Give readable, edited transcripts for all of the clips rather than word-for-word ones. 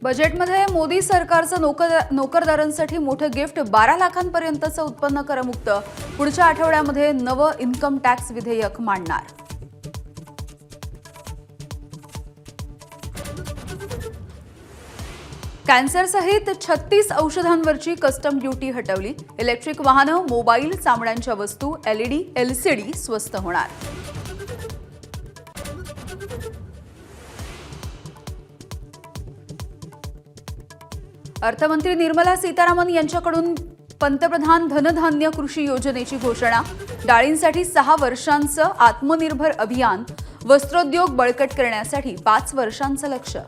बजेटमध्ये मोदी सरकारचं नोकरदारांसाठी मोठं गिफ्ट 12 लाखांपर्यंतचं उत्पन्न करमुक्त पुढच्या आठवड्यामध्ये नवं इन्कम टॅक्स विधेयक मांडणार। कॅन्सर सहित 36 औषधांवरची कस्टम ड्युटी हटवली। इलेक्ट्रिक वाहनं, मोबाईल, चामड्यांच्या वस्तू, एलईडी, एलसीडी स्वस्त होणार। अर्थमंत्री निर्मला सीतारामन यांच्याकडून पंतप्रधान धनधान्य कृषी योजनेची घोषणा। डाळींसाठी 6 वर्षांचं आत्मनिर्भर अभियान, वस्त्रोद्योग बळकट करण्यासाठी 5 वर्षांचं लक्ष्य।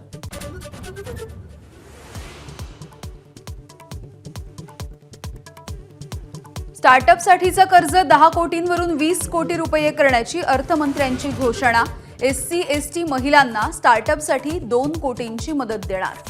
स्टार्टअपसाठीचं कर्ज 10 कोटींवरून 20 कोटी रुपये करण्याची अर्थमंत्र्यांची घोषणा। एससी एसटी महिलांना स्टार्टअपसाठी 2 कोटींची मदत देणार।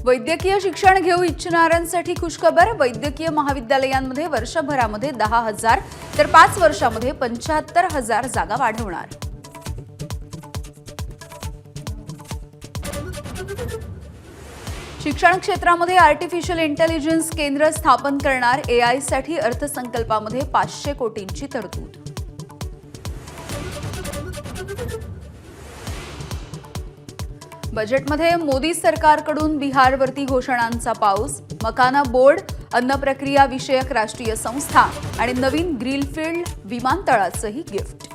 वैद्यकीय शिक्षण घेऊ इच्छिणाऱ्यांसाठी खुशखबर। वैद्यकीय महाविद्यालयांमध्ये वर्षभरामध्ये 10,000 तर 5 वर्षामध्ये 75,000 जागा वाढवणार। शिक्षण क्षेत्रामध्ये आर्टिफिशियल इंटेलिजन्स केंद्र स्थापन करणार। एआय साठी अर्थसंकल्पामध्ये 500 कोटींची तरतूद। बजेटमध्ये मोदी सरकारकडून बिहारवरती घोषणांचा पाऊस। मकाना बोर्ड, अन्न प्रक्रिया विषयक राष्ट्रीय संस्था आणि नवीन ग्रीनफील्ड विमानतळाचंही गिफ्ट।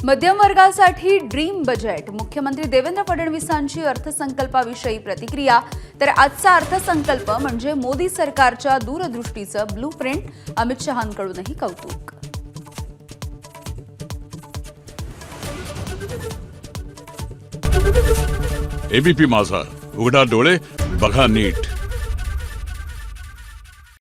मध्यम वर्गासाठी ड्रीम बजेट। मुख्यमंत्री देवेंद्र फडणवीसांची अर्थसंकल्पाविषयी प्रतिक्रिया। तर आजचा अर्थसंकल्प म्हणजे मोदी सरकारच्या दूरदृष्टीचं ब्लूप्रिंट। अमित शहांकडूनही कौतुक। एबीपी माझा, उघडा डोळे बघा नीट।